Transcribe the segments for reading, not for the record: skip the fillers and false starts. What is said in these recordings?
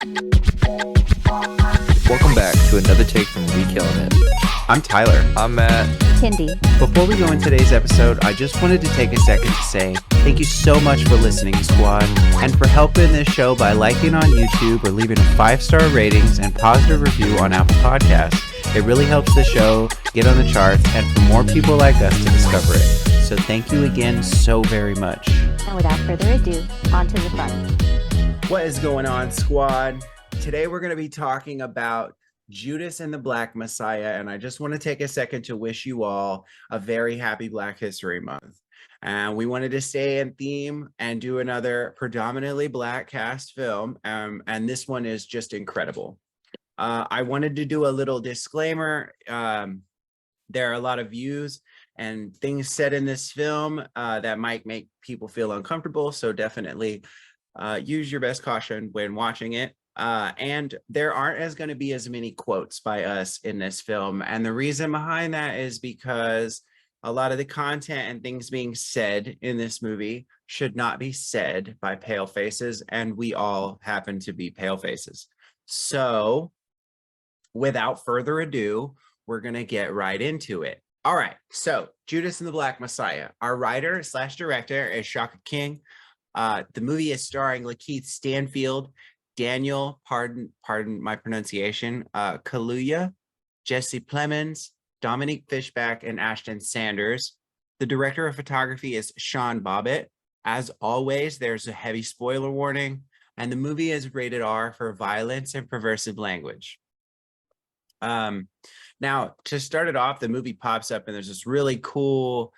Welcome back to another take from We Killin' It. I'm Tyler. I'm Matt. Tindy. Before we go in today's episode, I just wanted to take a second to say thank you so much for listening, squad, and for helping this show by liking on YouTube or leaving a 5-star ratings and positive review on Apple Podcasts. It really helps the show get on the charts and for more people like us to discover it. So thank you again so very much. And without further ado, on to the fun. What is going on, squad? Today we're going to be talking about Judas and the Black Messiah, and I just want to take a second to wish you all a very happy Black History Month. And we wanted to stay in theme and do another predominantly Black cast film, and this one is just incredible. I wanted to do a little disclaimer. There are a lot of views and things said in this film that might make people feel uncomfortable, so definitely use your best caution when watching it. And there aren't going to be as many quotes by us in this film. And the reason behind that is because a lot of the content and things being said in this movie should not be said by pale faces. And we all happen to be pale faces. So without further ado, we're going to get right into it. All right. So Judas and the Black Messiah. Our writer / director is Shaka King. The movie is starring Lakeith Stanfield, Daniel, pardon my pronunciation, Kaluuya, Jesse Plemons, Dominique Fishback, and Ashton Sanders. The director of photography is Sean Bobbitt. As always, there's a heavy spoiler warning, and the movie is rated R for violence and perversive language. Now, to start it off, the movie pops up, and there's this really cool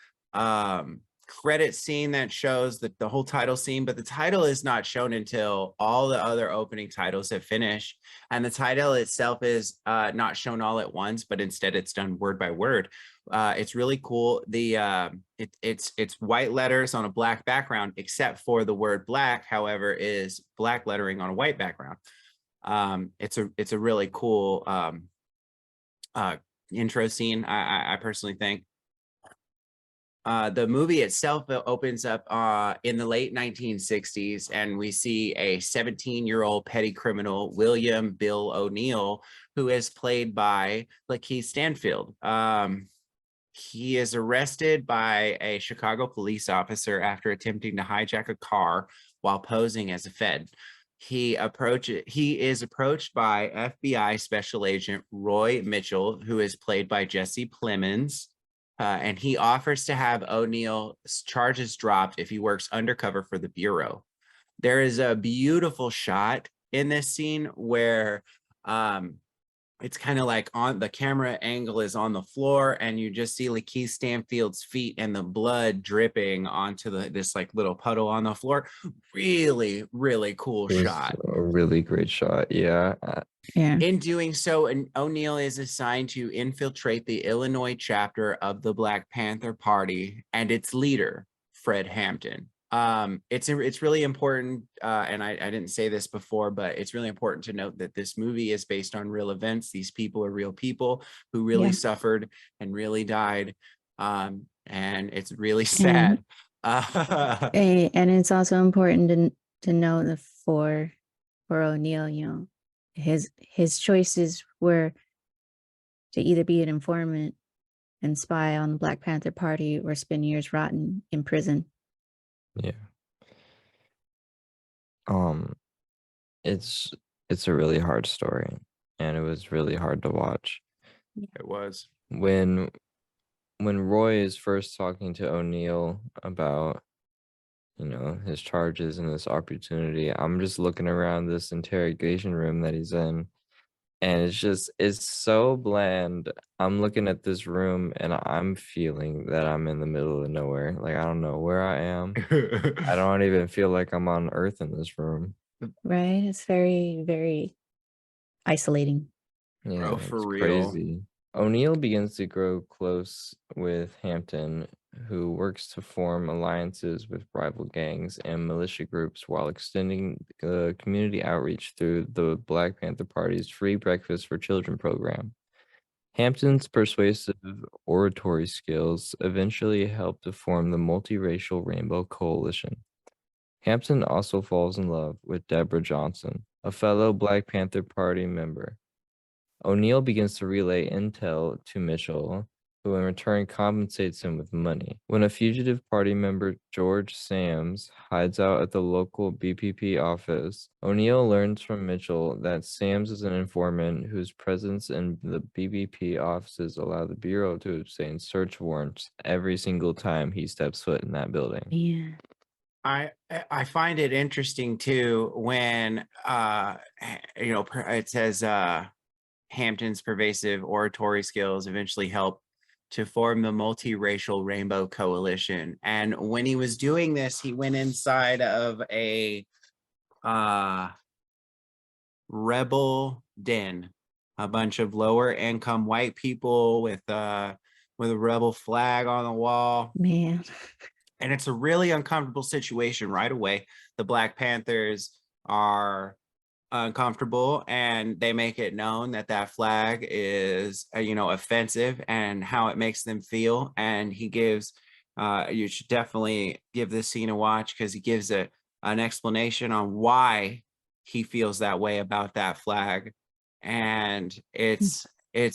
credit scene that shows the whole title scene, but the title is not shown until all the other opening titles have finished, and the title itself is not shown all at once, but instead it's done word by word. It's really cool. It's white letters on a black background, except for the word black, however, is black lettering on a white background. It's a really cool intro scene, I personally think. The movie itself opens up in the late 1960s, and we see a 17-year-old petty criminal, William Bill O'Neill, who is played by Lakeith Stanfield. He is arrested by a Chicago police officer after attempting to hijack a car while posing as a Fed. He is approached by FBI Special Agent Roy Mitchell, who is played by Jesse Plemons. And he offers to have O'Neill's charges dropped if he works undercover for the Bureau. There is a beautiful shot in this scene where it's kind of like on the camera angle is on the floor, and you just see Lakeith Stanfield's feet and the blood dripping onto this like little puddle on the floor. Really, really cool shot. A really great shot. Yeah. In doing so, O'Neill is assigned to infiltrate the Illinois chapter of the Black Panther Party and its leader, Fred Hampton. It's really important, and I didn't say this before, but it's really important to note that this movie is based on real events. These people are real people who really suffered and really died, and it's really sad. And it's also important to know that for O'Neill, you know, his choices were to either be an informant and spy on the Black Panther Party or spend years rotten in prison. Yeah. It's a really hard story, and it was really hard to watch. It was. When Roy is first talking to O'Neill about, you know, his charges and this opportunity, I'm just looking around this interrogation room that he's in, and it's so bland. I'm looking at this room and I'm feeling that I'm in the middle of nowhere. Like, I don't know where I am. I don't even feel like I'm on Earth in this room. Right? It's very, very isolating. Yeah, Bro, for it's real. crazy. O'Neill begins to grow close with Hampton, who works to form alliances with rival gangs and militia groups while extending community outreach through the Black Panther Party's Free Breakfast for Children program. Hampton's persuasive oratory skills eventually helped to form the multiracial Rainbow Coalition. Hampton also falls in love with Deborah Johnson, a fellow Black Panther Party member. O'Neill begins to relay intel to Mitchell, who in return compensates him with money. When a fugitive party member, George Sams, hides out at the local BPP office, O'Neill learns from Mitchell that Sams is an informant whose presence in the BPP offices allow the Bureau to obtain search warrants every single time he steps foot in that building. Yeah. I find it interesting too when it says Hampton's pervasive oratory skills eventually helped to form the multiracial Rainbow Coalition. And when he was doing this, he went inside of a rebel den, a bunch of lower income white people with a rebel flag on the wall. Man. And it's a really uncomfortable situation right away. The Black Panthers are uncomfortable, and they make it known that that flag is offensive and how it makes them feel. And he gives you should definitely give this scene a watch, because he gives an explanation on why he feels that way about that flag. And it's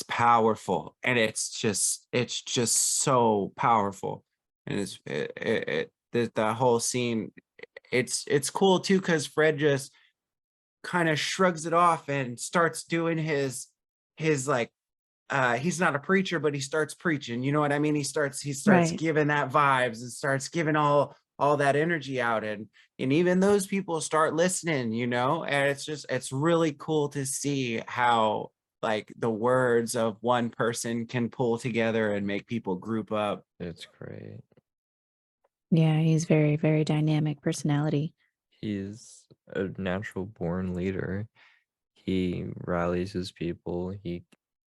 powerful, and it's just so powerful. And the whole scene, it's cool too, because Fred just kind of shrugs it off and starts doing his like he's not a preacher, but he starts preaching, you know what I mean? He starts Right. giving that vibes and starts giving all that energy out, and even those people start listening, and it's really cool to see how like the words of one person can pull together and make people group up. It's great. Yeah, he's very, very dynamic personality. He's a natural born leader. He rallies his people. He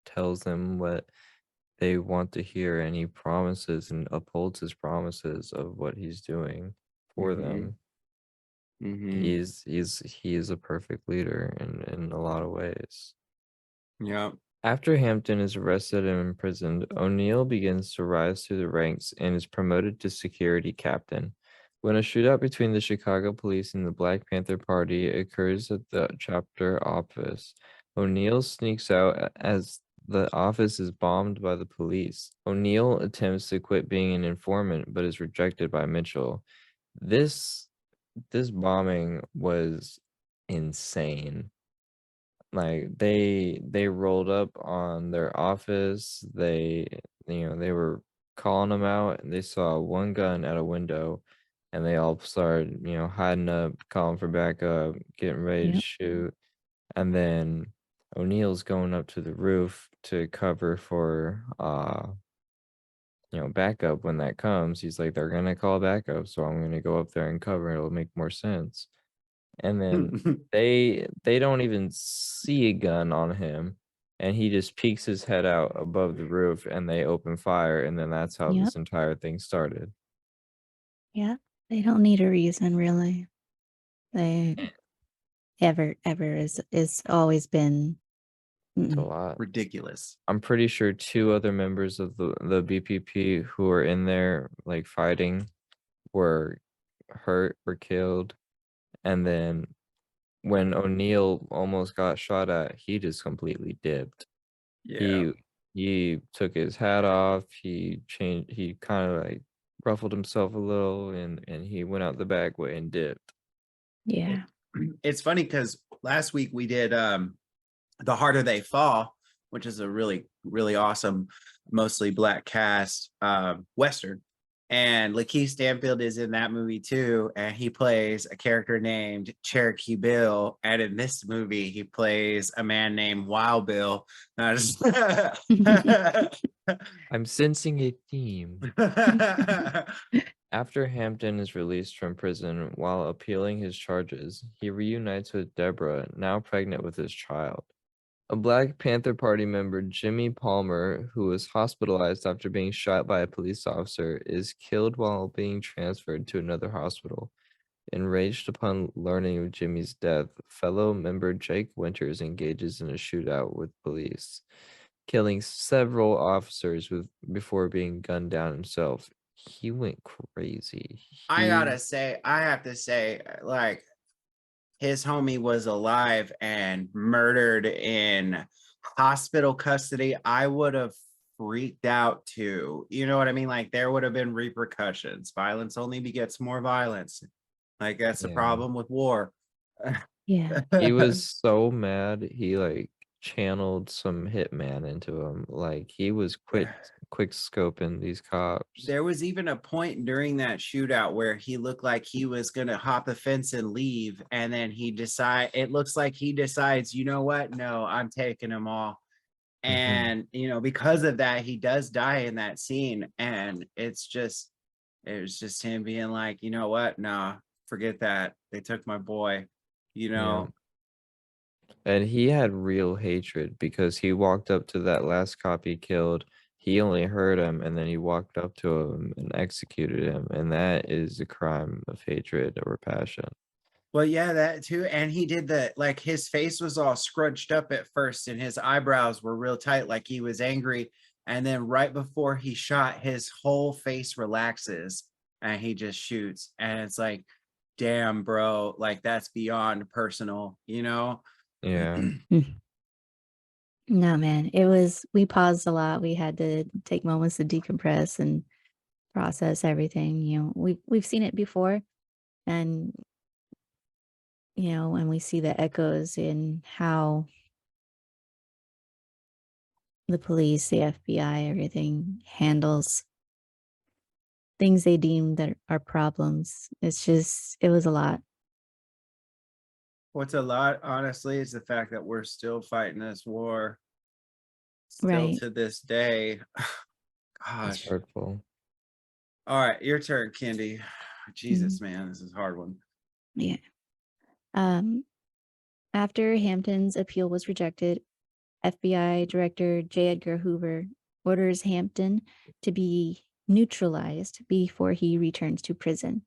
tells them what they want to hear, and he promises and upholds his promises of what he's doing for them. He is a perfect leader in a lot of ways. Yeah. After Hampton is arrested and imprisoned, O'Neill begins to rise through the ranks and is promoted to security captain. When a shootout between the Chicago police and the Black Panther Party occurs at the chapter office, O'Neill sneaks out as the office is bombed by the police. O'Neill attempts to quit being an informant but is rejected by Mitchell. This bombing was insane. Like they rolled up on their office. They were calling them out, and they saw one gun at a window, and they all started hiding up, calling for backup, getting ready to Yep. shoot. And then O'Neill's going up to the roof to cover for backup when that comes. He's like, they're gonna call backup, so I'm gonna go up there and cover. It'll make more sense. And then they don't even see a gun on him, and he just peeks his head out above the roof, and they open fire, and then that's how Yep. this entire thing started. Yeah. They don't need a reason, really. They ever is always been It's a lot. Ridiculous. I'm pretty sure 2 other members of the BPP who were in there like fighting were hurt or killed. And then when O'Neill almost got shot at, he just completely dipped. Yeah. He took his hat off, he kind of like ruffled himself a little, and he went out the back way and dipped. Yeah. It's funny because last week we did The Harder They Fall, which is a really, really awesome, mostly Black cast Western. And Lakeith Stanfield is in that movie too. And he plays a character named Cherokee Bill. And in this movie, he plays a man named Wild Bill. And I just I'm sensing a theme. After Hampton is released from prison while appealing his charges, he reunites with Deborah, now pregnant with his child. A Black Panther Party member, Jimmy Palmer, who was hospitalized after being shot by a police officer, is killed while being transferred to another hospital. Enraged upon learning of Jimmy's death, fellow member Jake Winters engages in a shootout with police, killing several officers before being gunned down himself. he went crazy. I He gotta say, I have to say, like, his homie was alive and murdered in hospital custody, I would have freaked out too. You know what I mean? Like, there would have been repercussions. Violence only begets more violence. Like, that's the yeah. problem with war. Yeah. He was so mad, he, like, channeled some hitman into him, like, he was quick scoping these cops. There was even a point during that shootout where he looked like he was gonna hop the fence and leave, and then it looks like he decides, you know what? No, I'm taking them all. Mhm. And because of that, he does die in that scene. And it was just him being like, you know what? Nah, forget that. They took my boy, you Yeah. know. And he had real hatred because he walked up to that last cop he killed. He only heard him and then he walked up to him and executed him. And that is a crime of hatred or passion. Well, yeah, that too. And he did like his face was all scrunched up at first and his eyebrows were real tight, like he was angry. And then right before he shot, his whole face relaxes and he just shoots. And it's like, damn, bro, like that's beyond personal, you know? Yeah. Mm. No, man. We paused a lot. We had to take moments to decompress and process everything. We've seen it before. And, when we see the echoes in how the police, the FBI, everything handles things they deem that are problems. It was a lot. What's a lot, honestly, is the fact that we're still fighting this war still Right. to this day. It's Gosh. hurtful. All right, your turn, Candy. Mhm. Jesus, man, this is a hard one. Yeah. Um, After Hampton's appeal was rejected, FBI Director J. Edgar Hoover orders Hampton to be neutralized before he returns to prison.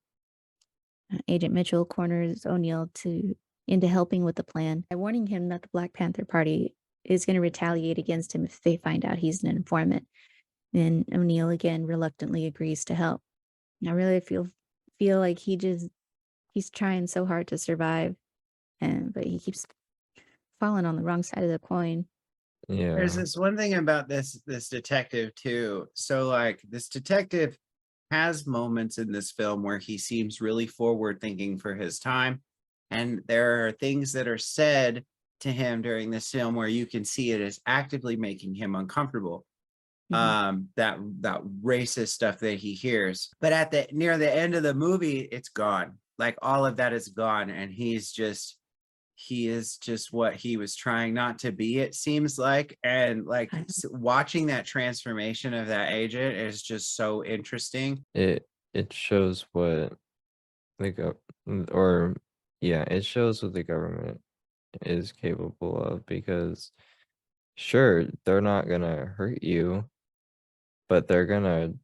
Agent Mitchell corners O'Neill into helping with the plan by warning him that the Black Panther Party is going to retaliate against him if they find out he's an informant. And O'Neill again reluctantly agrees to help. I really feel like he's trying so hard to survive, but he keeps falling on the wrong side of the coin. There's Yeah. this one thing about this detective too. So like this detective has moments in this film where he seems really forward thinking for his time. And there are things that are said to him during this film where you can see it as actively making him uncomfortable. Mhm. That racist stuff that he hears. But at the near the end of the movie, it's gone. Like all of that is gone. And he is just what he was trying not to be, it seems like. And like watching that transformation of that agent is just so interesting. It shows what the or yeah, it shows what the government is capable of because sure, they're not gonna hurt you, but they're gonna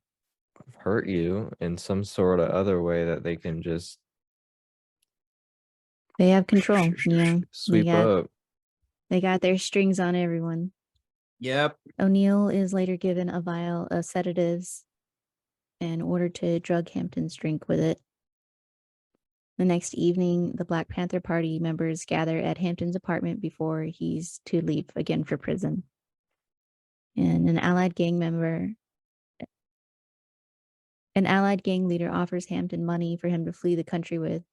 hurt you in some sort of other way that they can just They have control, sweep up. they got their strings on everyone. Yep. O'Neill is later given a vial of sedatives and ordered to drug Hampton's drink with it. The next evening, the Black Panther Party members gather at Hampton's apartment before he's to leave again for prison. And an allied gang leader offers Hampton money for him to flee the country with,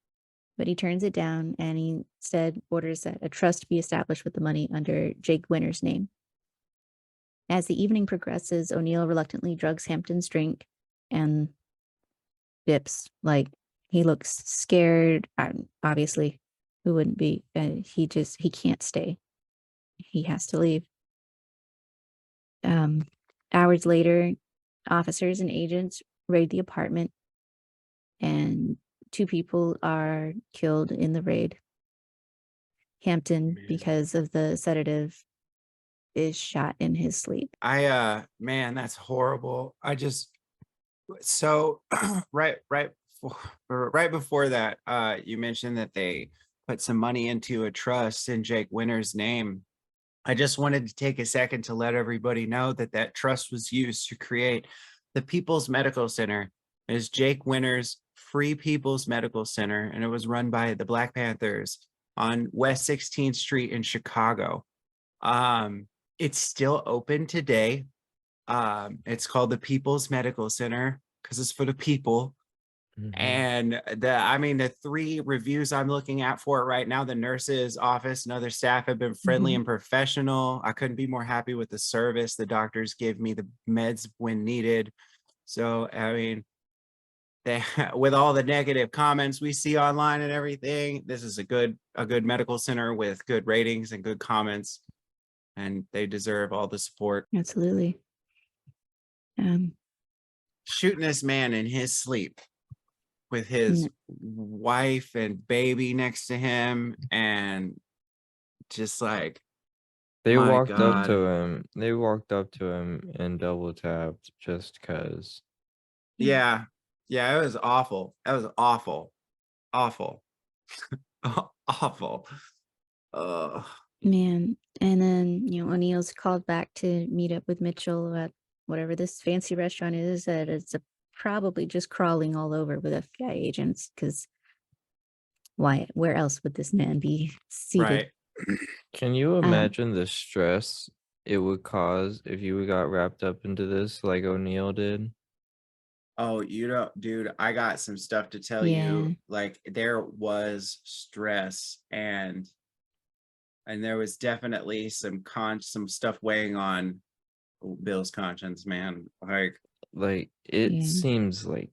but he turns it down and he instead orders that a trust be established with the money under Jake Winter's name. As the evening progresses, O'Neill reluctantly drugs Hampton's drink and dips. Like, he looks scared. Obviously, who wouldn't be? He can't stay. He has to leave. Hours later, officers and agents raid the apartment, and 2 people are killed in the raid. Hampton, because of the sedative, is shot in his sleep. Man, that's horrible. So right before that, you mentioned that they put some money into a trust in Jake Winter's name. I just wanted to take a second to let everybody know that that trust was used to create the People's Medical Center It's Jake Winter's Free People's Medical Center, and it was run by the Black Panthers on West 16th Street in Chicago. It's still open today. It's called the People's Medical Center because it's for the people. And the 3 reviews I'm looking at for it right now, the nurses office and other staff have been friendly and professional. I couldn't be more happy with the service. The doctors give me the meds when needed. So I mean, with all the negative comments we see online and everything, this is a good medical center with good ratings and good comments, and they deserve all the support. Absolutely. Shooting this man in his sleep with his wife and baby next to him, and just like They my walked up God. to him. They walked up to him and double tapped just cause. Yeah, it was awful. That was awful. Awful. Man. And then, O'Neill's called back to meet up with Mitchell at whatever this fancy restaurant is, that it's probably just crawling all over with FBI agents, because where else would this man be seated? Right. Can you imagine the stress it would cause if you got wrapped up into this like O'Neill did? Oh, dude, I got some stuff to tell Yeah. you. Like, there was stress, and there was definitely some stuff weighing on Bill's conscience, man. Like it Yeah. seems like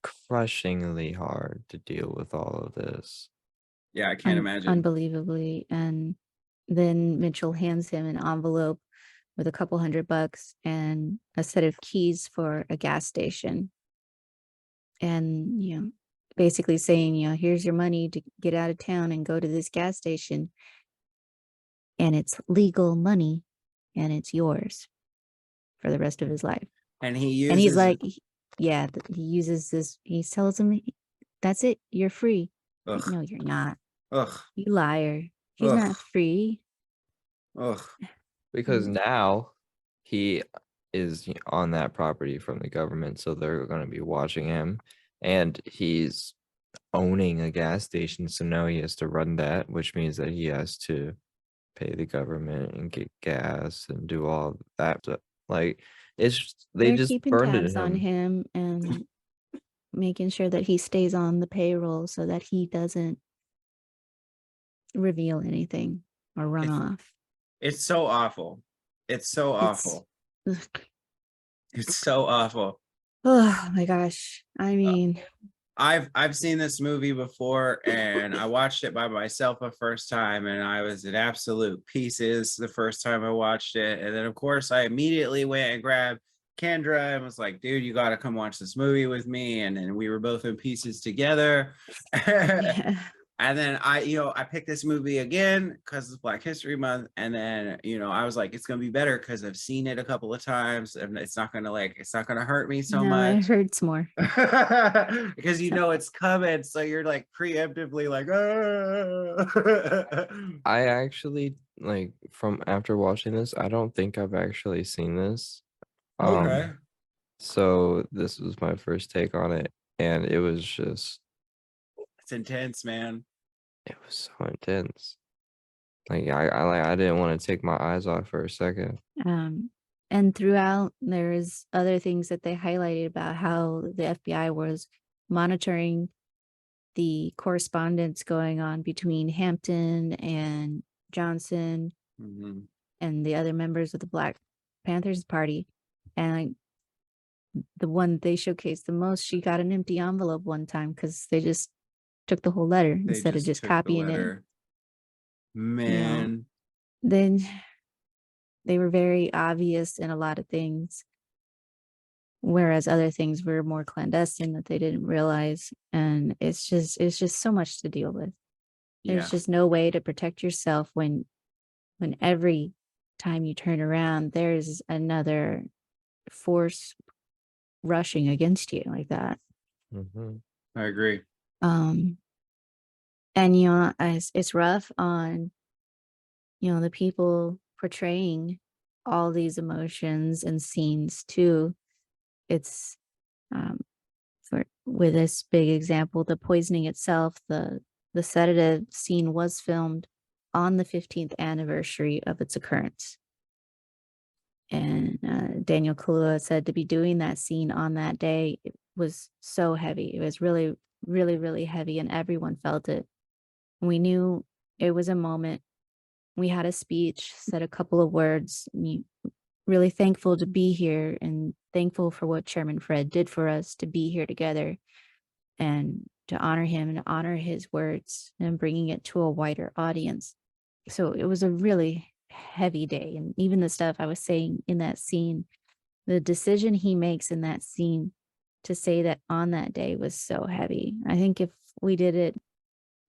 crushingly hard to deal with all of this. Yeah, I can't imagine. Unbelievably. And then Mitchell hands him an envelope with a couple $100 and a set of keys for a gas station. And, basically saying, here's your money to get out of town and go to this gas station. And it's legal money, and it's yours for the rest of his life. And he's like, he uses this. He tells him, that's it. You're free. Ugh. No, you're not. Ugh. You liar. He's Ugh. not free. Ugh. Because now he is on that property from the government, so they're going to be watching him, and he's owning a gas station, so now he has to run that, which means that he has to pay the government and get gas and do all that stuff. Like, they're just keeping burned tabs it on him and making sure that he stays on the payroll so that he doesn't reveal anything or run off. It's so awful. It's so awful. It's so awful. Oh my gosh. I mean, I've seen this movie before, and I watched it by myself a first time, and I was in absolute pieces the first time I watched it. And then of course I immediately went and grabbed Kendra and was like, dude, you got to come watch this movie with me. And then we were both in pieces together. yeah. And then I picked this movie again because it's Black History Month. And then, I was like, it's going to be better because I've seen it a couple of times, and it's not going to hurt me so much. It hurts more. Because it's coming. So you're like preemptively like, I actually, like, from after watching this, I don't think I've actually seen this. Okay. So this was my first take on it, and it was just, it's intense, man. it was so intense. Like I didn't want to take my eyes off for a second. And throughout, there's other things that they highlighted about how the FBI was monitoring the correspondence going on between Hampton and Johnson and the other members of the Black Panthers Party. And the one they showcased the most, she got an empty envelope one time because they just took the whole letter instead of just copying it. Man. Then they were very obvious in a lot of things, whereas other things were more clandestine that they didn't realize. And it's just so much to deal with. There's just no way to protect yourself when every time you turn around, there's another force rushing against you like that. I agree. And it's rough on the people portraying all these emotions and scenes too. It's for with this big example, the poisoning itself, the sedative scene was filmed on the 15th anniversary of its occurrence. And Daniel Kaluuya said to be doing that scene on that day, it was so heavy. It was really, really, really heavy, and everyone felt it. We knew it was a moment. We had a speech, said a couple of words, and really thankful to be here and thankful for what Chairman Fred did for us to be here together and to honor him and honor his words and bringing it to a wider audience. So it was a really heavy day. And even the stuff I was saying in that scene, the decision he makes in that scene to say that on that day was so heavy. I think if we did it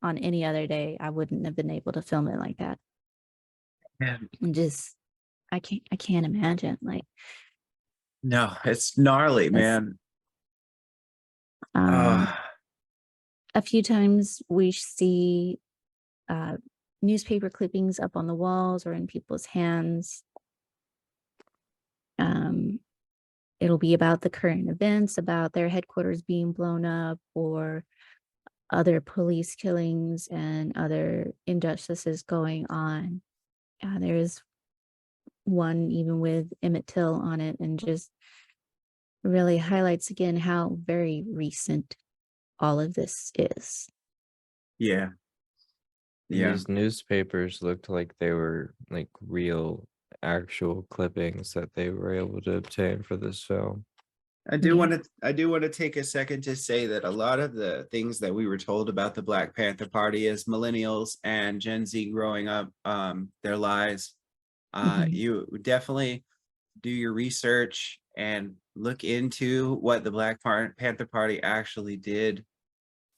on any other day, I wouldn't have been able to film it like that. And And just I can't imagine. Like no, it's gnarly, it's man. a few times we see newspaper clippings up on the walls or in people's hands. It'll be about the current events, about their headquarters being blown up or other police killings and other injustices going on. There's one even with Emmett Till on it, and just really highlights again how very recent all of this is. Yeah. Yeah. These newspapers looked like they were like real, actual clippings that they were able to obtain for this film. I do Yeah. want to take a second to say that a lot of the things that we were told about the Black Panther Party as millennials and Gen Z growing up their lives, Mhm. you definitely do your research and look into what the Black Panther Party actually did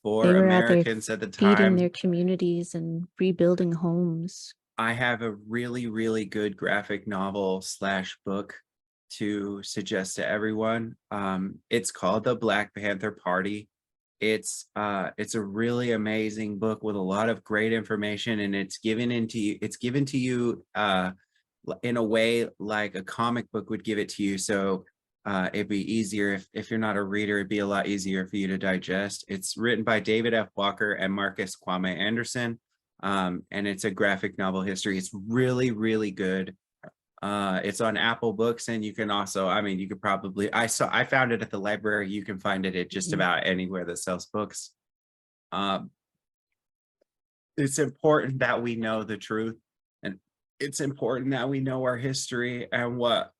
for They were out there Americans at the feeding time. their communities and rebuilding homes. I have a really, really good graphic novel / book to suggest to everyone. It's called The Black Panther Party. It's a really amazing book with a lot of great information, and it's given to you in a way like a comic book would give it to you. So it'd be easier if you're not a reader, it'd be a lot easier for you to digest. It's written by David F. Walker and Marcus Kwame Anderson. And it's a graphic novel history. It's really, really good. It's on Apple Books, and you can also, I mean, you could probably, I found it at the library. You can find it at just Mhm. about anywhere that sells books. It's important that we know the truth, and it's important that we know our history and what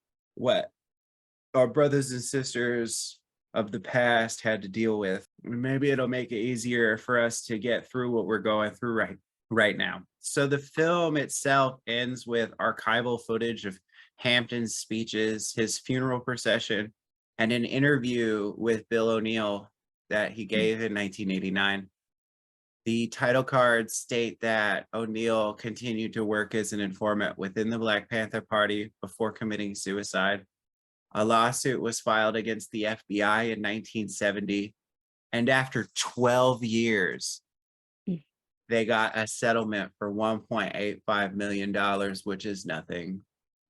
our brothers and sisters of the past had to deal with. Maybe it'll make it easier for us to get through what we're going through right now. So the film itself ends with archival footage of Hampton's speeches, his funeral procession, and an interview with Bill O'Neill that he gave in 1989. The title cards state that O'Neill continued to work as an informant within the Black Panther Party before committing suicide. A lawsuit was filed against the FBI in 1970, and after 12 years, they got a settlement for $1.85 million, which is nothing.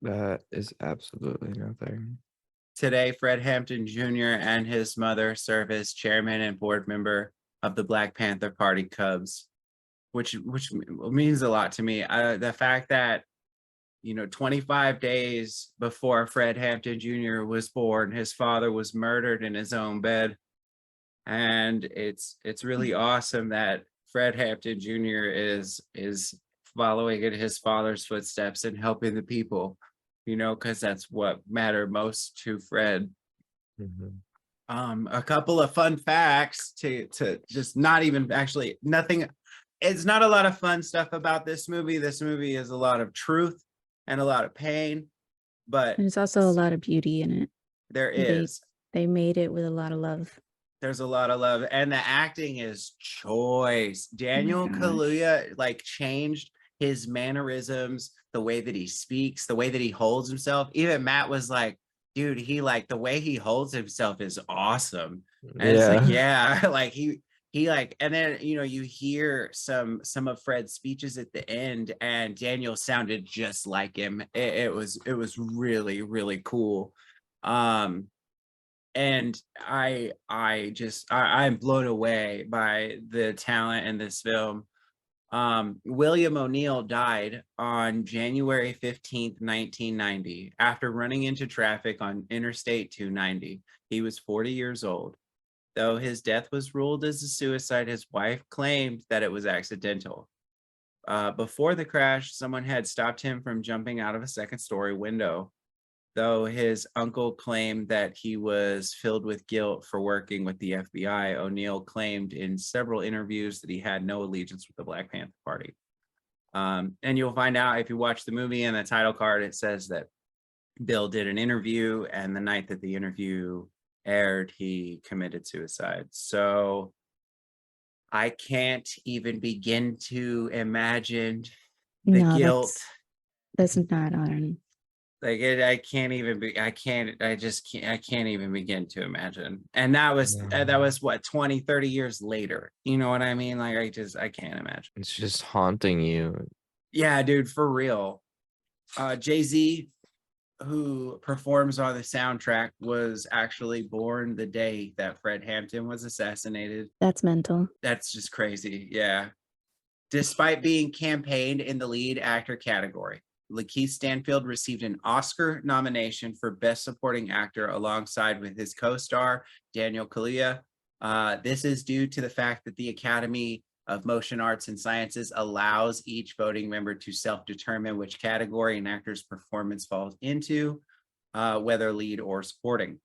That is absolutely nothing. Today, Fred Hampton Jr. and his mother serve as chairman and board member of the Black Panther Party Cubs, which means a lot to me. The fact that 25 days before Fred Hampton Jr. was born, his father was murdered in his own bed. And it's really awesome that Fred Hampton Jr. is following in his father's footsteps and helping the people, because that's what mattered most to Fred. Mhm. A couple of fun facts to just not even actually nothing. It's not a lot of fun stuff about this movie. This movie is a lot of truth and a lot of pain, but There's also a lot of beauty in it. there They is. they made it with a lot of love. There's a lot of love, and the acting is choice. Daniel gosh. Kaluuya changed his mannerisms, the way that he speaks, the way that he holds himself. Even Matt was like, dude, the way he holds himself is awesome. And it's like, yeah, and then you hear some of Fred's speeches at the end, and Daniel sounded just like him. It was really, really cool. and I'm blown away by the talent in this film. William O'Neill died on January 15th, 1990, after running into traffic on Interstate 290. He was 40 years old. Though his death was ruled as a suicide, his wife claimed that it was accidental. Before the crash, someone had stopped him from jumping out of a second-story window. Though his uncle claimed that he was filled with guilt for working with the FBI, O'Neill claimed in several interviews that he had no allegiance with the Black Panther Party. And you'll find out if you watch the movie, in the title card, it says that Bill did an interview, and the night that the interview aired, he committed suicide. So I can't even begin to imagine the No, guilt. that's not on. Like I can't even be, I can't, I just can't, I can't even begin to imagine. And that was what, 20, 30 years later. You know what I mean? Like I can't imagine. It's just haunting you. Yeah, dude, for real. Jay-Z, who performs on the soundtrack, was actually born the day that Fred Hampton was assassinated. That's mental. That's just crazy. Yeah. Despite being campaigned in the lead actor category, Lakeith Stanfield received an Oscar nomination for Best Supporting Actor alongside with his co-star, Daniel Kaluuya. This is due to the fact that the Academy of Motion Arts and Sciences allows each voting member to self-determine which category an actor's performance falls into, whether lead or supporting.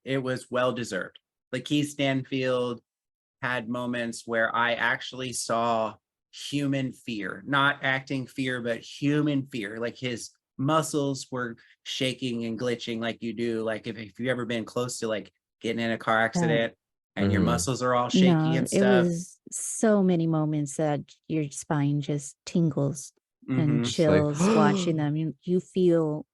It was well-deserved. Lakeith Stanfield had moments where I actually saw human fear, not acting fear, but human fear. Like his muscles were shaking and glitching like you do. Like if you've ever been close to like getting in a car accident and your muscles are all shaky and it stuff. was so many moments that your spine just tingles and It's like, chills watching them. You feel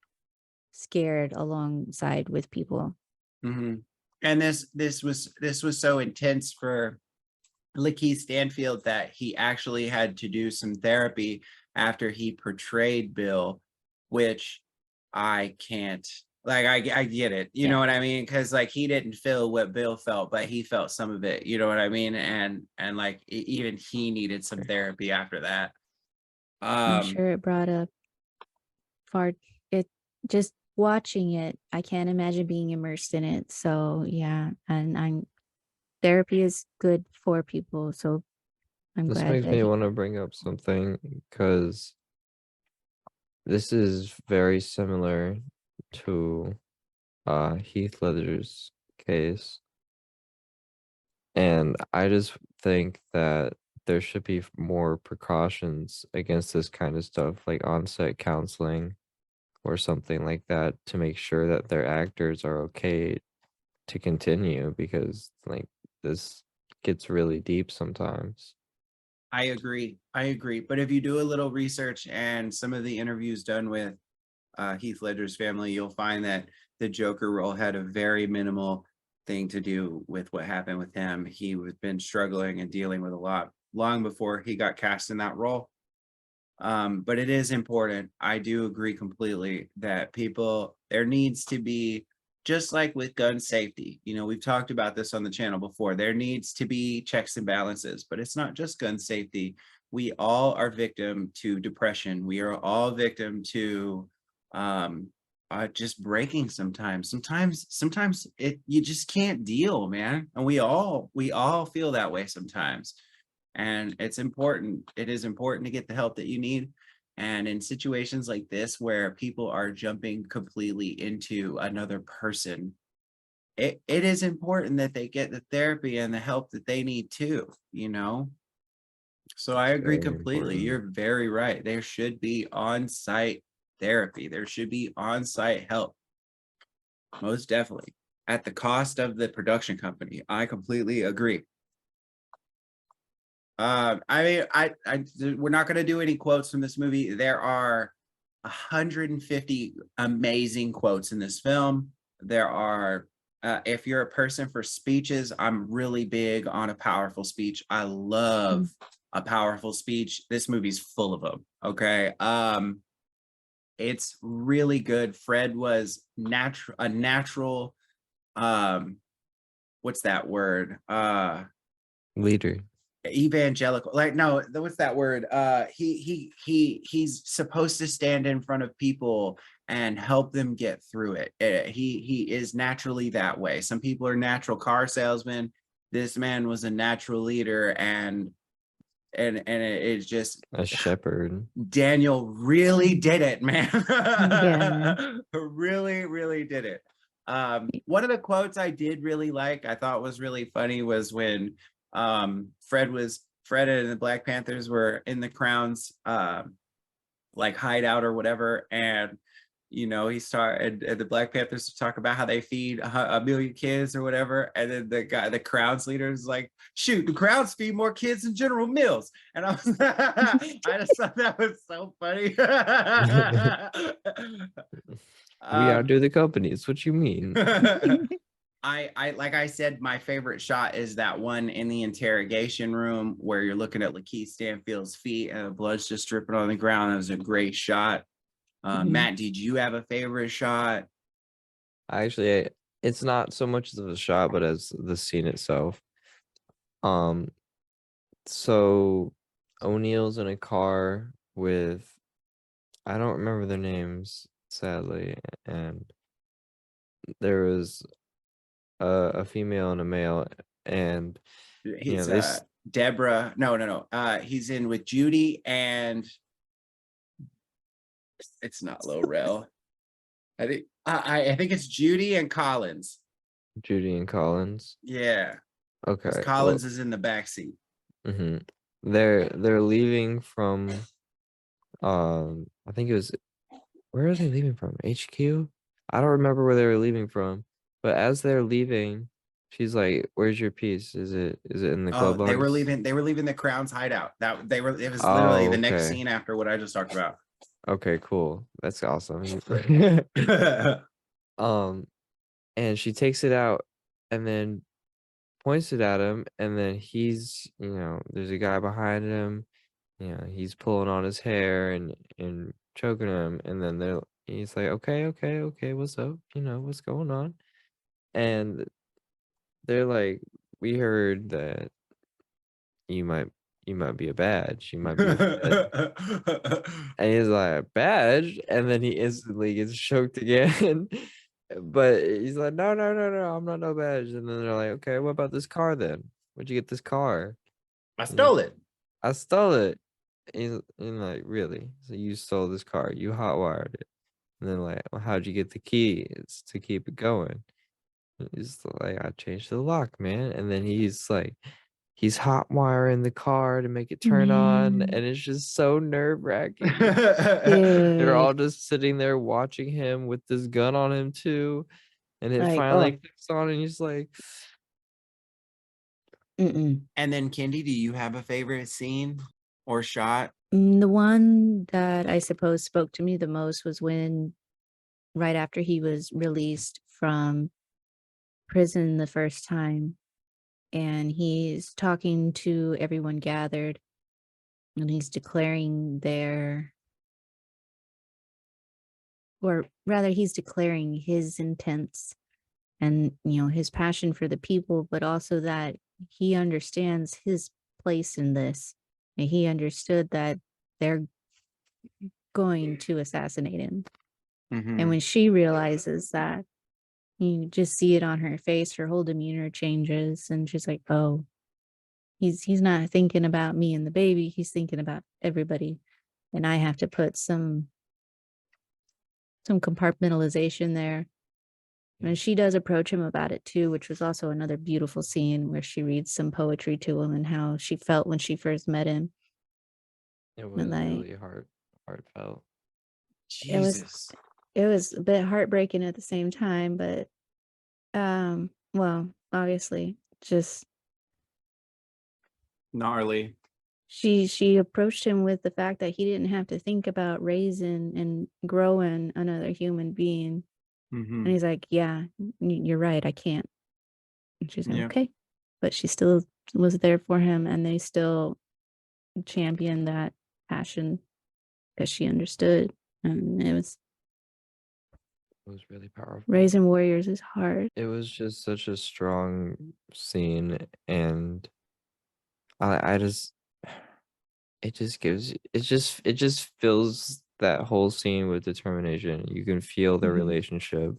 scared alongside with people. And this was so intense for Lakeith Stanfield that he actually had to do some therapy after he portrayed Bill, which I can't, like, I get it, you know what I mean? Because like he didn't feel what Bill felt, but he felt some of it, you know what I mean? And like even he needed some therapy after that. I'm sure it brought up it just watching it. I can't imagine being immersed in it. So yeah, and therapy is good for people. So I'm this glad makes that me want to bring up something, because this is very similar to Heath Ledger's case. And I just think that there should be more precautions against this kind of stuff, like on-set counseling or something like that, to make sure that their actors are okay to continue, because like this gets really deep sometimes. I agree. But if you do a little research and some of the interviews done with Heath Ledger's family, you'll find that the Joker role had a very minimal thing to do with what happened with him. He was been struggling and dealing with a lot long before he got cast in that role. But it is important. I do agree completely that there needs to be, just like with gun safety, you know, we've talked about this on the channel before, there needs to be checks and balances, but it's not just gun safety. We all are victim to depression. We are all victim to just breaking sometimes. Sometimes you just can't deal, man. And we all feel that way sometimes. And it is important to get the help that you need. And in situations like this, where people are jumping completely into another person, it is important that they get the therapy and the help that they need too, you know? So I agree Very completely. important. You're very right. There should be on-site therapy. There should be on-site help. Most definitely. At the cost of the production company. I completely agree. I mean, we're not going to do any quotes from this movie. There are 150 amazing quotes in this film. There are, if you're a person for speeches, I'm really big on a powerful speech. I love a powerful speech. This movie's full of them. Okay. It's really good. Fred was a natural what's that word? Leader. Evangelical, like, no, what's that word? He's supposed to stand in front of people and help them get through it. He is naturally that way. Some people are natural car salesmen. This man was a natural leader, and it's just A shepherd. Daniel really did it, man. Yeah. Really, really did it. One of the quotes I did really like, I thought was really funny, was when Fred and the Black Panthers were in the Crown's like hideout or whatever, and he started, and the Black Panthers to talk about how they feed a million kids or whatever, and then the Crown's leader is like, shoot, the Crowns feed more kids than General Mills. And I was I just thought that was so funny. We outdo the companies. What you mean? I like I said, my favorite shot is that one in the interrogation room where you're looking at Lakeith Stanfield's feet and the blood's just dripping on the ground. That was a great shot. Matt, did you have a favorite shot? Actually, it's not so much of a shot, but as the scene itself. So O'Neill's in a car with, I don't remember their names, sadly, and there was a female and a male, and He's this Deborah. No. He's in with Judy, and it's not Lorel. I think it's Judy and Collins. Judy and Collins. Yeah. Okay. Collins is in the back seat. They're leaving from I think it was, where are they leaving from? HQ? I don't remember where they were leaving from, but as they're leaving, she's like, "Where's your piece? Is it in the glove box?" They were leaving the Crown's hideout. It was Oh, literally the next okay. scene after what I just talked about. Okay, cool. That's awesome. And she takes it out and then points it at him, and then he's, there's a guy behind him, he's pulling on his hair and choking him, and then he's like, okay, what's up? What's going on? And they're like, we heard that you might be a badge, you might be a Fed. And he's like, a badge? And then he instantly gets choked again. But he's like, no, I'm not no badge. And then they're like, okay, what about this car then? Where'd you get this car? I stole it. I stole it. And like, really? So you stole this car? You hotwired it? And then like, well, how'd you get the keys to keep it going? And he's like, I changed the lock, man. And then he's like, he's hot wiring the car to make it turn on, and it's just so nerve-wracking. They're all just sitting there watching him with this gun on him too, and it finally clicks on, and he's like, And then Kendi, do you have a favorite scene or shot? The one that I suppose spoke to me the most was when, right after he was released from prison the first time, and he's talking to everyone gathered, and he's declaring he's declaring his intents and, his passion for the people, but also that he understands his place in this. And he understood that they're going to assassinate him. And when she realizes that, you just see it on her face, her whole demeanor changes, and she's like, oh, he's not thinking about me and the baby, he's thinking about everybody. And I have to put some compartmentalization there. And she does approach him about it too, which was also another beautiful scene where she reads some poetry to him and how she felt when she first met him. it was really heartfelt. Jesus. It was a bit heartbreaking at the same time, but well, obviously, just Gnarly. She approached him with the fact that he didn't have to think about raising and growing another human being. And he's like, yeah, you're right, I can't. And she's like, okay. But she still was there for him, and they still championed that passion because she understood. And it was It was really powerful. Raising warriors is hard. It was just such a strong scene, and I just it just gives it just fills that whole scene with determination. You can feel their Mhm. relationship,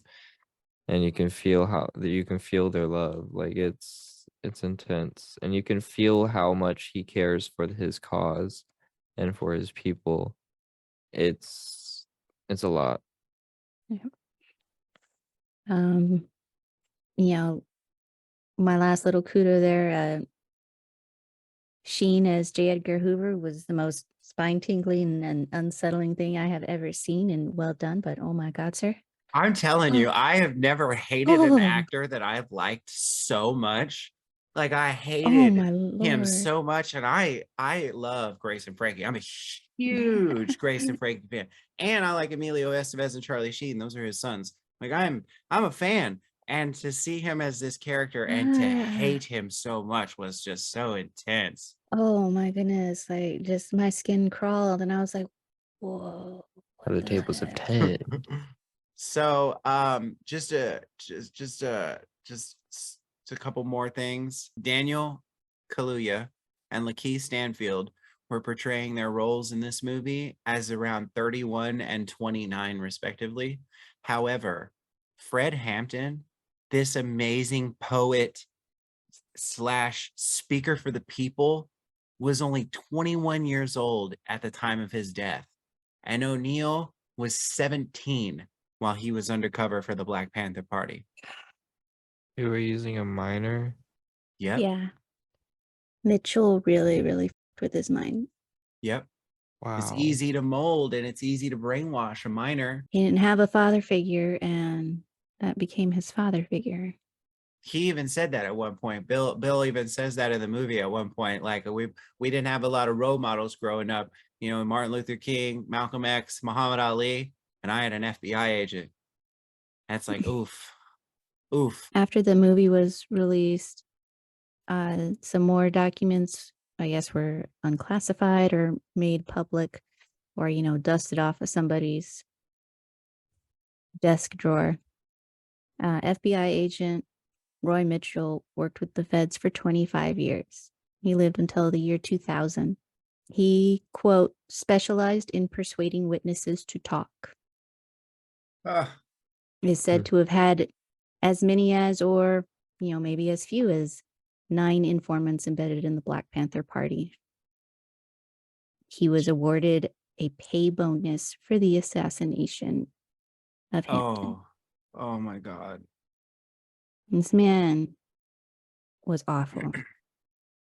and you can feel you can feel their love. Like it's intense, and you can feel how much he cares for his cause and for his people. It's a lot. Yeah. You know, my last little kudo there, Sheen as J. Edgar Hoover was the most spine-tingling and unsettling thing I have ever seen, and well done, but oh my god, sir. I'm telling you, Oh. I have never hated an Oh. actor that I've liked so much. Like I Oh hated my him lord. so much, and I love Grace and Frankie. I'm a huge Grace and Frankie fan, and I like Emilio Estevez and Charlie Sheen. Those are his sons. Like I'm a fan, and to see him as this character and to hate him so much was just so intense. Oh my goodness. Like just my skin crawled and I was like, whoa. How the What the tables have heck? turned. So just a couple more things. Daniel Kaluuya and Lakeith Stanfield were portraying their roles in this movie as around 31 and 29 respectively. However, Fred Hampton, this amazing poet slash speaker for the people, was only 21 years old at the time of his death, and O'Neill was 17 while he was undercover for the Black Panther Party. You were using a minor? Yep. Yeah. Mitchell really with his mind. Yep. It's Wow. easy to mold and it's easy to brainwash a minor. He didn't have a father figure, and that became his father figure. He even said that at one point. Bill even says that in the movie at one point. Like we didn't have a lot of role models growing up. You know, Martin Luther King, Malcolm X, Muhammad Ali, and I had an FBI agent. That's like oof. Oof. After the movie was released, some more documents, I guess, were unclassified or made public, or dusted off of somebody's desk drawer. FBI agent Roy Mitchell worked with the feds for 25 years. He lived until the year 2000. He, quote, specialized in persuading witnesses to talk. Is said to have had as many as, or maybe as few as 9 informants embedded in the Black Panther Party. He was awarded a pay bonus for the assassination of Hampton. Oh my God. This man was awful.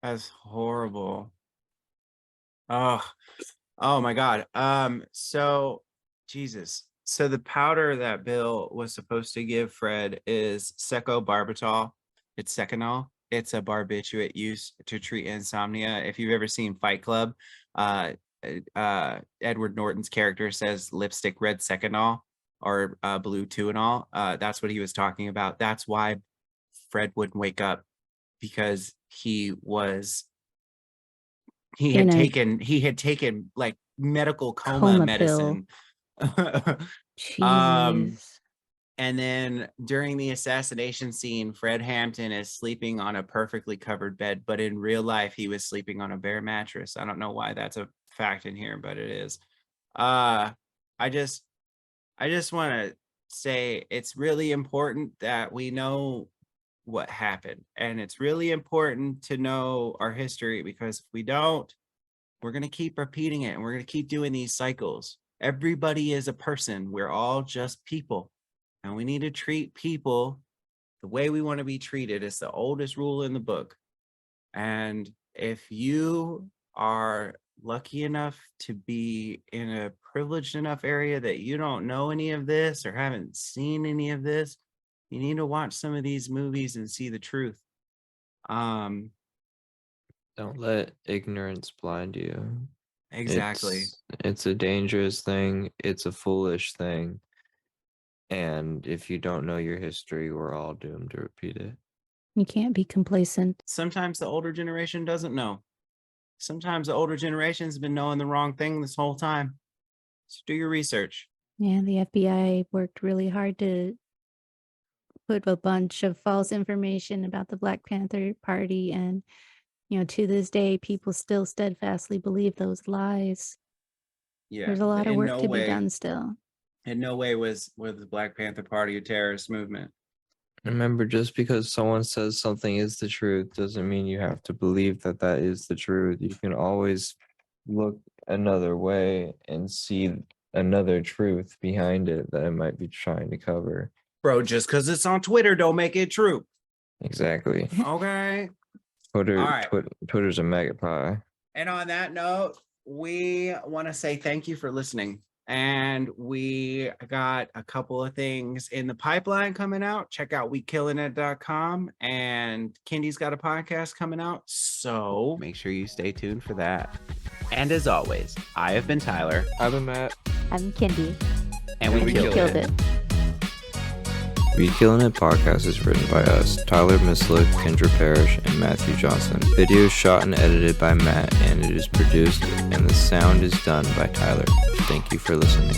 That's horrible. Oh my God. So Jesus. So the powder that Bill was supposed to give Fred is secobarbital. It's Seconal. It's a barbiturate used to treat insomnia. If you've ever seen Fight Club, Edward Norton's character says lipstick red Seconal or blue Tuinal. That's what he was talking about. That's why Fred wouldn't wake up, because he had taken like medical coma medicine. Jeez. And then during the assassination scene, Fred Hampton is sleeping on a perfectly covered bed, but in real life, he was sleeping on a bare mattress. I don't know why that's a fact in here, but it is. I just want to say it's really important that we know what happened, and it's really important to know our history, because if we don't, we're going to keep repeating it, and we're going to keep doing these cycles. Everybody is a person. We're all just people, and we need to treat people the way we want to be treated. It's the oldest rule in the book. And if you are lucky enough to be in a privileged enough area that you don't know any of this or haven't seen any of this, you need to watch some of these movies and see the truth. Don't let ignorance blind you. Exactly. It's a dangerous thing. It's a foolish thing. And if you don't know your history, we're all doomed to repeat it. You can't be complacent. Sometimes the older generation doesn't know. Sometimes the older generation's been knowing the wrong thing this whole time. So do your research. Yeah, the FBI worked really hard to put a bunch of false information about the Black Panther Party, and to this day, people still steadfastly believe those lies. Yeah, There's a lot of work to be done still. in no way was the Black Panther Party a terrorist movement. Remember, just because someone says something is the truth doesn't mean you have to believe that that is the truth. You can always look another way and see another truth behind it that it might be trying to cover. Bro, just because it's on Twitter don't make it true. Exactly. Okay. Twitter, All right. Twitter's a magpie. And on that note, we want to say thank you for listening. And we got a couple of things in the pipeline coming out. Check out WeKillingIt.com, and Kendy's got a podcast coming out. So make sure you stay tuned for that. And as always, I have been Tyler. I've been Matt. I'm Kindy. And we killed it. We Killing It podcast is written by us, Tyler Mislick, Kendra Parrish, and Matthew Johnson. Video is shot and edited by Matt, and it is produced, and the sound is done by Tyler. Thank you for listening.